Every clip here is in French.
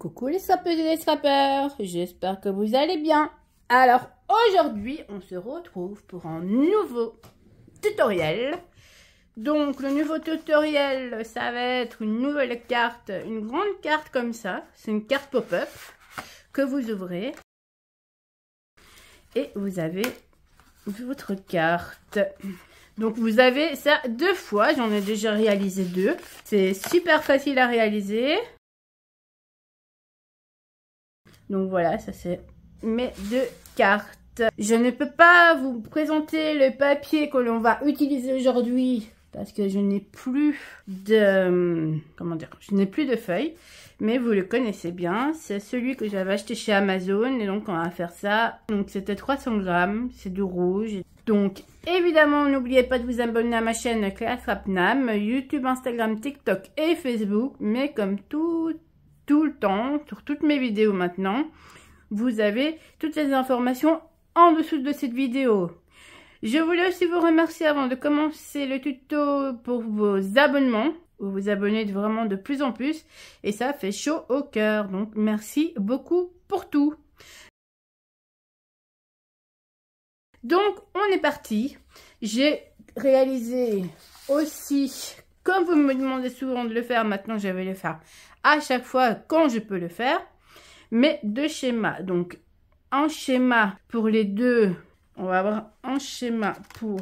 Coucou les scrapeuses et les scrapeurs, j'espère que vous allez bien. Alors aujourd'hui on se retrouve pour un nouveau tutoriel. Donc le nouveau tutoriel ça va être une nouvelle carte, une grande carte comme ça. C'est une carte pop-up que vous ouvrez. Et vous avez votre carte. Donc vous avez ça 2 fois, j'en ai déjà réalisé 2. C'est super facile à réaliser. Donc voilà, ça c'est mes 2 cartes. Je ne peux pas vous présenter le papier que l'on va utiliser aujourd'hui parce que je n'ai plus de je n'ai plus de feuilles, mais vous le connaissez bien, c'est celui que j'avais acheté chez Amazon et donc on va faire ça. Donc c'était 300 grammes, c'est du rouge. Donc évidemment n'oubliez pas de vous abonner à ma chaîne Classe Rapnam, YouTube, Instagram, TikTok et Facebook, mais comme tout le temps, sur toutes mes vidéos maintenant, vous avez toutes les informations en dessous de cette vidéo. Je voulais aussi vous remercier avant de commencer le tuto pour vos abonnements. Vous vous abonnez vraiment de plus en plus et ça fait chaud au cœur. Donc merci beaucoup pour tout. Donc on est parti. J'ai réalisé aussi, comme vous me demandez souvent de le faire, maintenant je vais le faire à chaque fois quand je peux le faire, mais 2 schémas. Donc un schéma pour les deux, on va avoir un schéma pour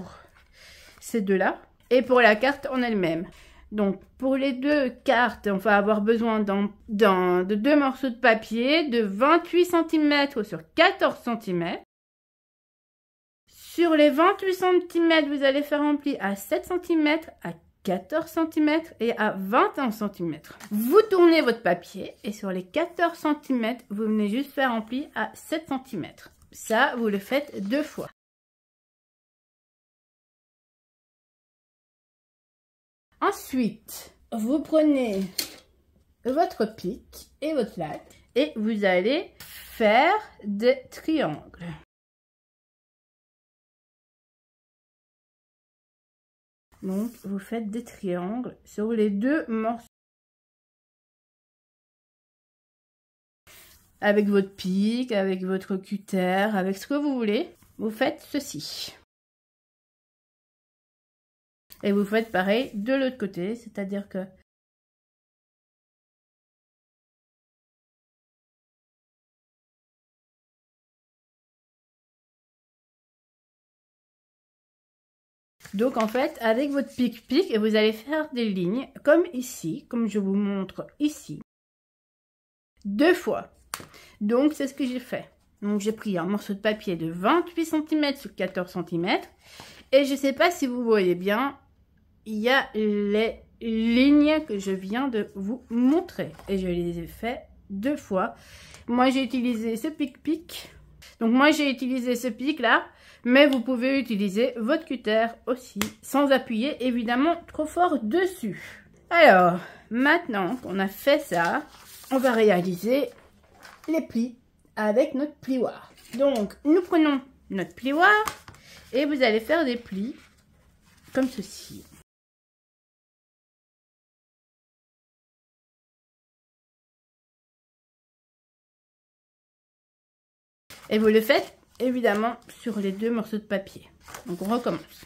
ces deux-là et pour la carte en elle-même. Donc pour les 2 cartes, on va avoir besoin de 2 morceaux de papier de 28 cm sur 14 cm. Sur les 28 cm, vous allez faire un pli à 7 cm, à 14 cm et à 21 cm. Vous tournez votre papier et sur les 14 cm, vous venez juste faire un pli à 7 cm. Ça, vous le faites 2 fois. Ensuite, vous prenez votre pic et votre flat et vous allez faire des triangles. Donc, vous faites des triangles sur les 2 morceaux. Avec votre pic, avec votre cutter, avec ce que vous voulez, vous faites ceci. Et vous faites pareil de l'autre côté, c'est-à-dire que donc en fait, avec votre pic, vous allez faire des lignes comme ici, comme je vous montre ici, 2 fois. Donc c'est ce que j'ai fait. Donc j'ai pris un morceau de papier de 28 cm sur 14 cm. Et je ne sais pas si vous voyez bien, il y a les lignes que je viens de vous montrer. Et je les ai fait 2 fois. Moi j'ai utilisé ce pic. Donc moi j'ai utilisé ce pic là. Mais vous pouvez utiliser votre cutter aussi, sans appuyer évidemment trop fort dessus. Alors, maintenant qu'on a fait ça, on va réaliser les plis avec notre plioir. Donc, nous prenons notre plioir et vous allez faire des plis comme ceci. Et vous le faites évidemment sur les 2 morceaux de papier. Donc on recommence.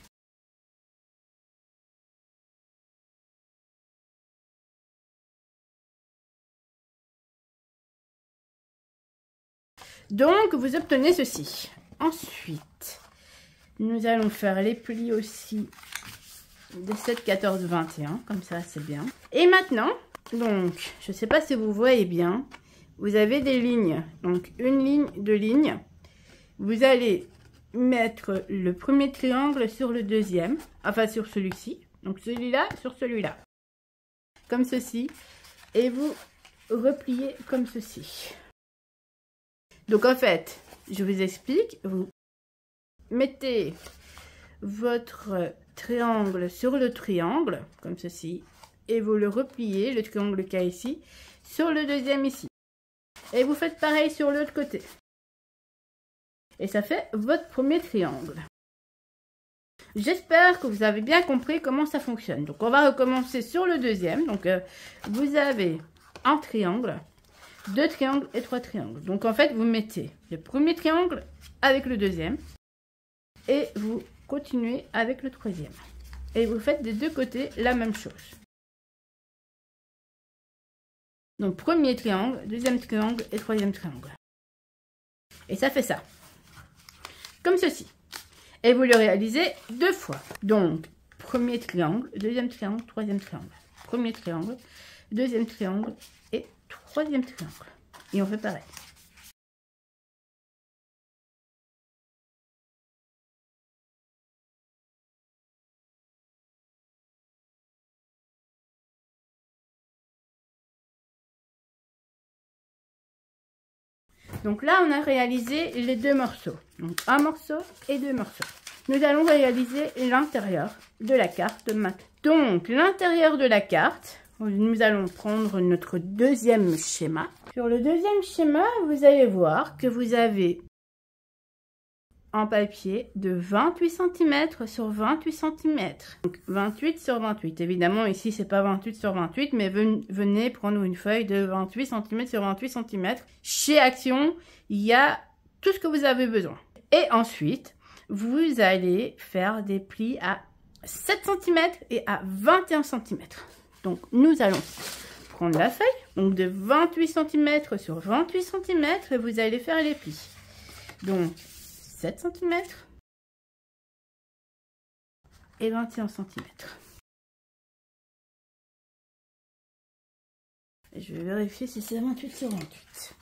Donc vous obtenez ceci. Ensuite, nous allons faire les plis aussi de 7, 14, 21. Comme ça, c'est bien. Et maintenant, donc, je ne sais pas si vous voyez bien, vous avez des lignes. Donc une ligne, 2 lignes. Vous allez mettre le premier triangle sur le deuxième, enfin sur celui-ci, donc celui-là sur celui-là, comme ceci, et vous repliez comme ceci. Donc en fait, je vous explique, vous mettez votre triangle sur le triangle, comme ceci, et vous le repliez, le triangle qu'il y a ici, sur le deuxième ici. Et vous faites pareil sur l'autre côté. Et ça fait votre premier triangle. J'espère que vous avez bien compris comment ça fonctionne. Donc on va recommencer sur le deuxième. Donc vous avez un triangle. 2 triangles et 3 triangles. Donc en fait, vous mettez le premier triangle avec le deuxième et vous continuez avec le troisième. Et vous faites des deux côtés la même chose. Donc premier triangle, deuxième triangle et troisième triangle. Et ça fait ça. Comme ceci. Et vous le réalisez 2 fois. Donc premier triangle, deuxième triangle, troisième triangle. Premier triangle, deuxième triangle et troisième triangle. Et on fait pareil. Donc là, on a réalisé les 2 morceaux. Donc un morceau et 2 morceaux. Nous allons réaliser l'intérieur de la carte maintenant. Donc l'intérieur de la carte, nous allons prendre notre deuxième schéma. Sur le deuxième schéma, vous allez voir que vous avez un papier de 28 cm sur 28 cm. Donc 28 sur 28. Évidemment, ici, c'est pas 28 sur 28, mais venez prendre une feuille de 28 cm sur 28 cm. Chez Action, il y a tout ce que vous avez besoin. Et ensuite, vous allez faire des plis à 7 cm et à 21 cm. Donc, nous allons prendre la feuille, donc de 28 cm sur 28 cm, et vous allez faire les plis. Donc, 7 cm et 21 cm. Et je vais vérifier si c'est 28 sur 28.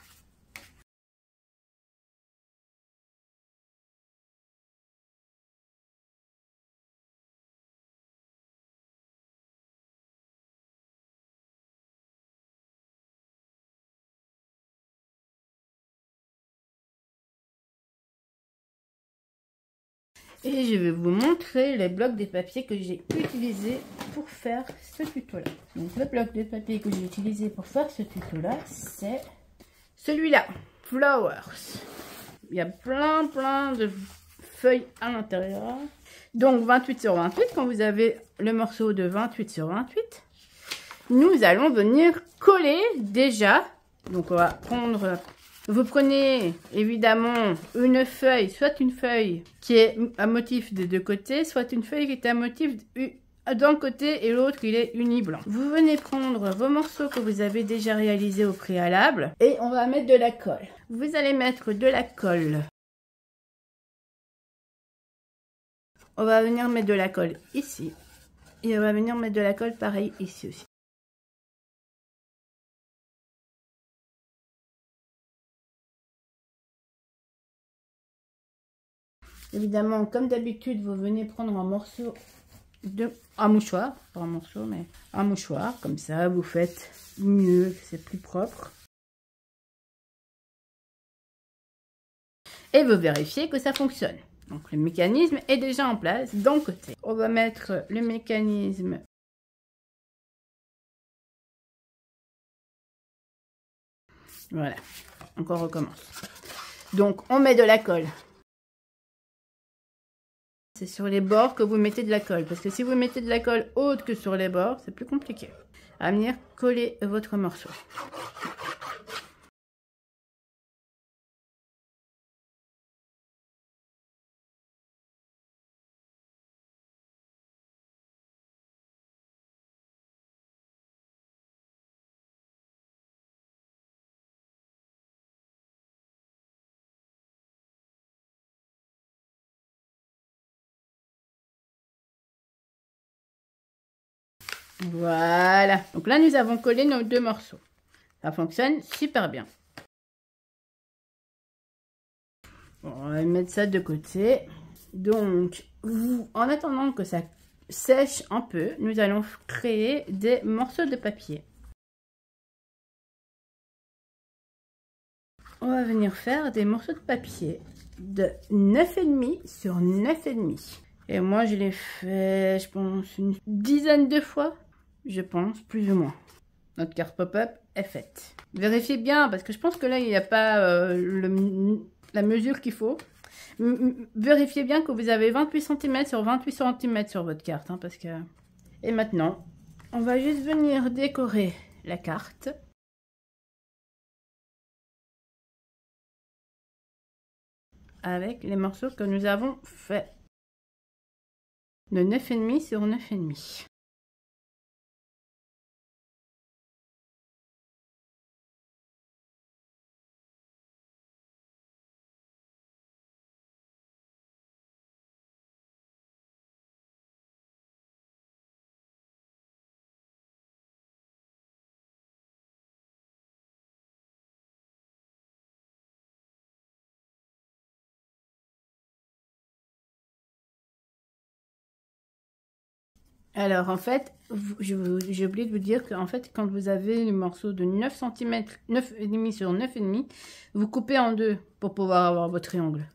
Et je vais vous montrer les blocs de papier que j'ai utilisés pour faire ce tuto-là. Donc le bloc de papier que j'ai utilisé pour faire ce tuto-là, c'est celui-là, Flowers. Il y a plein de feuilles à l'intérieur. Donc 28 sur 28, quand vous avez le morceau de 28 sur 28, nous allons venir coller déjà. Donc on va prendre... Vous prenez évidemment une feuille, soit une feuille qui est à motif des deux côtés, soit une feuille qui est à motif d'un côté et l'autre il est uni blanc. Vous venez prendre vos morceaux que vous avez déjà réalisés au préalable et on va mettre de la colle. Vous allez mettre de la colle. On va venir mettre de la colle ici et on va venir mettre de la colle pareil ici aussi. Évidemment, comme d'habitude, vous venez prendre un morceau un mouchoir, pas un morceau, mais un mouchoir, comme ça, vous faites mieux, c'est plus propre. Et vous vérifiez que ça fonctionne. Donc le mécanisme est déjà en place d'un côté. On va mettre le mécanisme . Voilà, encore on recommence. Donc on met de la colle. C'est sur les bords que vous mettez de la colle. Parce que si vous mettez de la colle haute que sur les bords, c'est plus compliqué. À venir coller votre morceau. Voilà. Donc là, nous avons collé nos 2 morceaux. Ça fonctionne super bien. Bon, on va mettre ça de côté. Donc, en attendant que ça sèche un peu, nous allons créer des morceaux de papier. On va venir faire des morceaux de papier de 9,5 sur 9,5. Et moi, je l'ai fait, je pense, une dizaine de fois. Je pense, plus ou moins. Notre carte pop-up est faite. Vérifiez bien, parce que je pense que là, il n'y a pas la mesure qu'il faut. Vérifiez bien que vous avez 28 cm sur 28 cm sur votre carte. Hein, parce que... Et maintenant, on va juste venir décorer la carte. avec les morceaux que nous avons fait de 9,5 sur 9,5. Alors, en fait, j'ai oublié de vous dire qu'en fait, quand vous avez le morceau de 9 cm, 9,5 sur 9,5, vous coupez en deux pour pouvoir avoir votre triangle.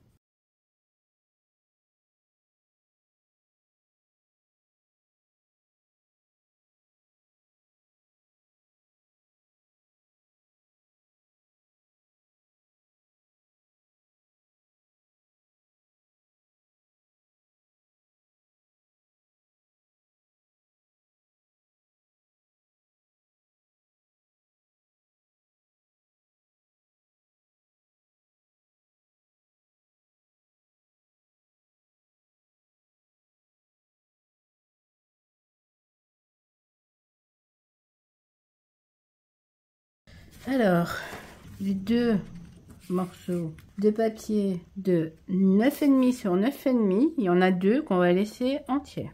Alors, les deux morceaux de papier de 9,5 sur 9,5, il y en a deux qu'on va laisser entiers.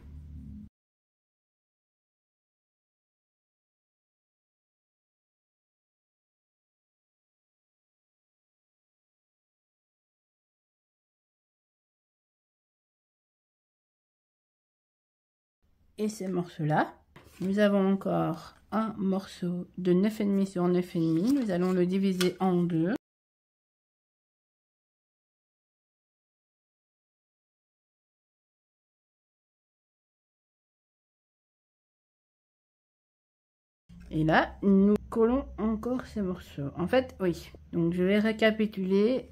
Et ces morceaux-là, nous avons encore un morceau de 9,5 sur 9,5. Nous allons le diviser en deux. Et là, nous collons encore ces morceaux. En fait, oui. Donc, je vais récapituler.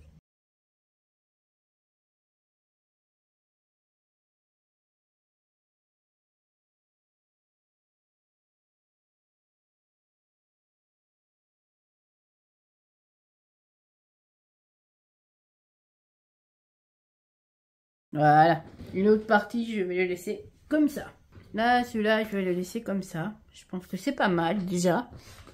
Voilà. L'autre partie, je vais le laisser comme ça. Là, celui-là, je vais le laisser comme ça. Je pense que c'est pas mal déjà.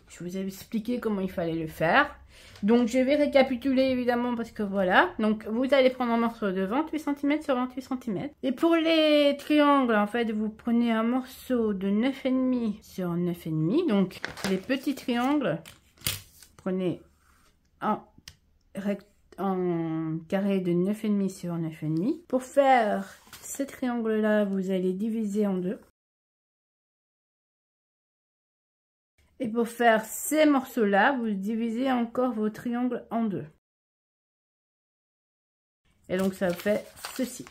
Je vous ai expliqué comment il fallait le faire. Donc, je vais récapituler évidemment parce que voilà. Donc, vous allez prendre un morceau de 28 cm sur 28 cm. Et pour les triangles, en fait, vous prenez un morceau de 9,5 sur 9,5. Donc, les petits triangles, prenez un carré de 9,5 sur 9,5. Pour faire ce triangle-là, vous allez diviser en deux. Et pour faire ces morceaux-là, vous divisez encore vos triangles en deux. Et donc, ça fait ceci.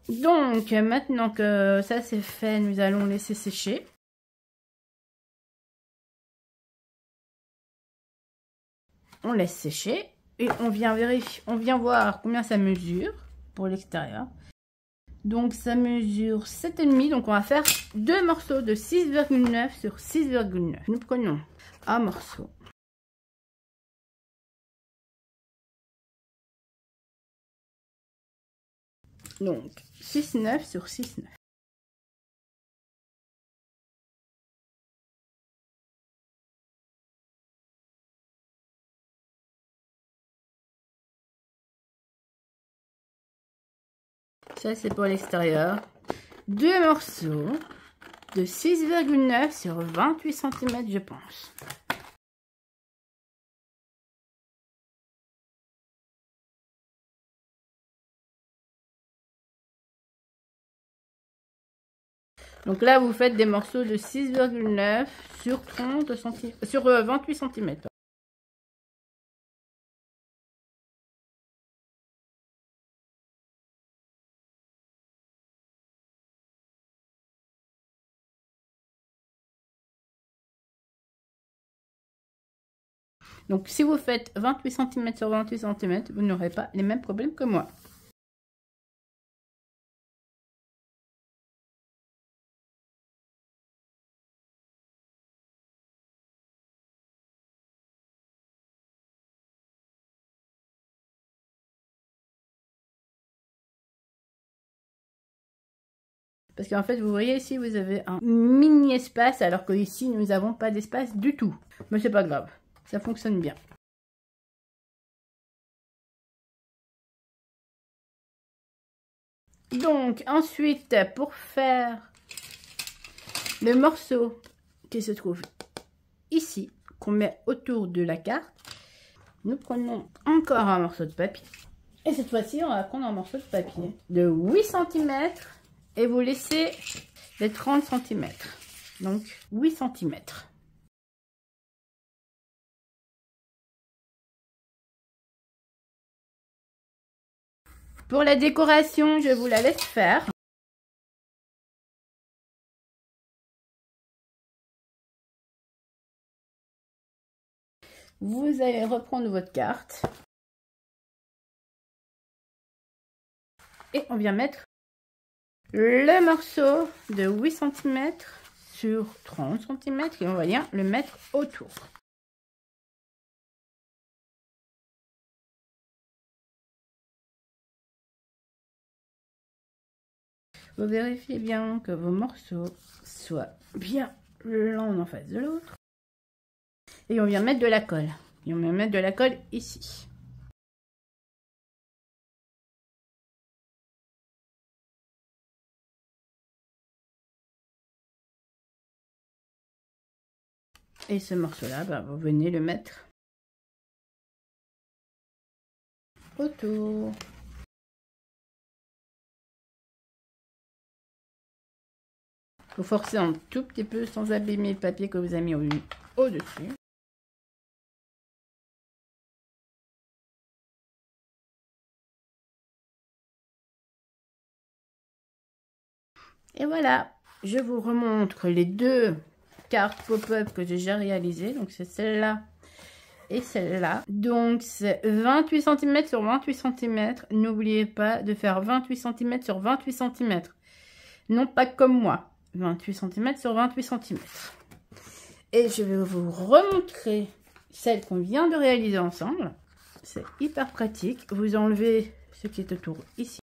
Donc, maintenant que ça c'est fait, nous allons laisser sécher. On laisse sécher et on vient vérifier, on vient voir combien ça mesure pour l'extérieur. Donc, ça mesure 7,5. Donc, on va faire deux morceaux de 6,9 sur 6,9. Nous prenons un morceau. Donc, 6,9 sur 6,9. Ça, c'est pour l'extérieur. Deux morceaux de 6,9 sur 28 cm, je pense. Donc là, vous faites des morceaux de 6,9 sur 30 cm, sur 28 cm. Donc si vous faites 28 cm sur 28 cm, vous n'aurez pas les mêmes problèmes que moi. Parce qu'en fait, vous voyez ici, vous avez un mini espace, alors que ici, nous n'avons pas d'espace du tout. Mais c'est pas grave, ça fonctionne bien. Donc, ensuite, pour faire le morceau qui se trouve ici, qu'on met autour de la carte, nous prenons encore un morceau de papier. Et cette fois-ci, on va prendre un morceau de papier de 8 cm et vous laissez les 30 cm. Donc, 8 cm. Pour la décoration, je vous la laisse faire. Vous allez reprendre votre carte. Et on vient mettre le morceau de 8 cm sur 30 cm et on va bien le mettre autour. Vous vérifiez bien que vos morceaux soient bien l'un en face de l'autre. Et on vient mettre de la colle. Et on vient mettre de la colle ici. Et ce morceau-là, bah, vous venez le mettre autour. Vous forcez un tout petit peu sans abîmer le papier que vous avez mis au-dessus. Et voilà, je vous remontre les deux cartes pop-up que j'ai déjà réalisées. Donc c'est celle-là et celle-là. Donc c'est 28 cm sur 28 cm. N'oubliez pas de faire 28 cm sur 28 cm. Non pas comme moi. 28 cm sur 28 cm. Et je vais vous remontrer celle qu'on vient de réaliser ensemble. C'est hyper pratique. Vous enlevez ce qui est autour ici.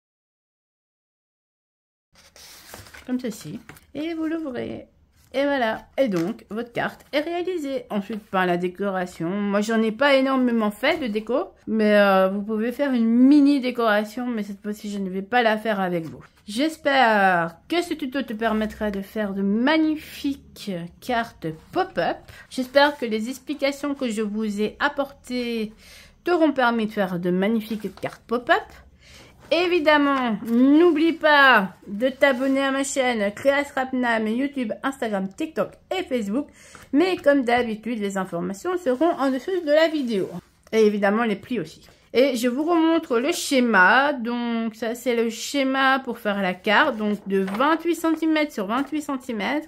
Comme ceci. Et vous l'ouvrez. Et voilà. Et donc, votre carte est réalisée. Ensuite, par la décoration. Moi, j'en ai pas énormément fait de déco. Mais vous pouvez faire une mini décoration. Mais cette fois-ci, je ne vais pas la faire avec vous. J'espère que ce tuto te permettra de faire de magnifiques cartes pop-up. J'espère que les explications que je vous ai apportées t'auront permis de faire de magnifiques cartes pop-up. Évidemment, n'oublie pas de t'abonner à ma chaîne Créasrapnam, YouTube, Instagram, TikTok et Facebook. Mais comme d'habitude, les informations seront en dessous de la vidéo. Et évidemment, les plis aussi. Et je vous remontre le schéma. Donc ça, c'est le schéma pour faire la carte. Donc de 28 cm sur 28 cm.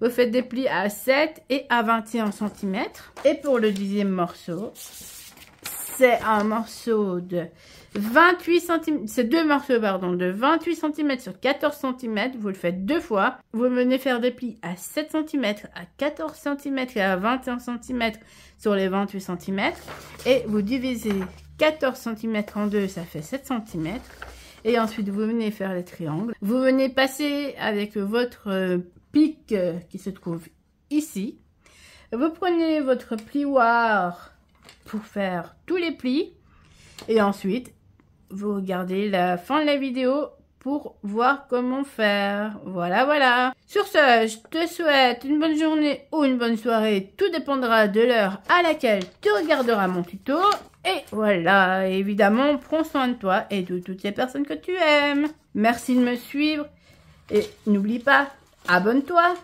Vous faites des plis à 7 et à 21 cm. Et pour le 10e morceau, c'est un morceau de 28 cm, c'est deux morceaux, pardon, de 28 cm sur 14 cm. Vous le faites deux fois. Vous venez faire des plis à 7 cm, à 14 cm et à 21 cm sur les 28 cm. Et vous divisez 14 cm en deux, ça fait 7 cm. Et ensuite, vous venez faire les triangles. Vous venez passer avec votre pic qui se trouve ici. Vous prenez votre plioir pour faire tous les plis. Et ensuite, vous regardez la fin de la vidéo pour voir comment faire. Voilà, voilà. Sur ce, je te souhaite une bonne journée ou une bonne soirée. Tout dépendra de l'heure à laquelle tu regarderas mon tuto. Et voilà, évidemment, prends soin de toi et de toutes les personnes que tu aimes. Merci de me suivre. Et n'oublie pas, abonne-toi.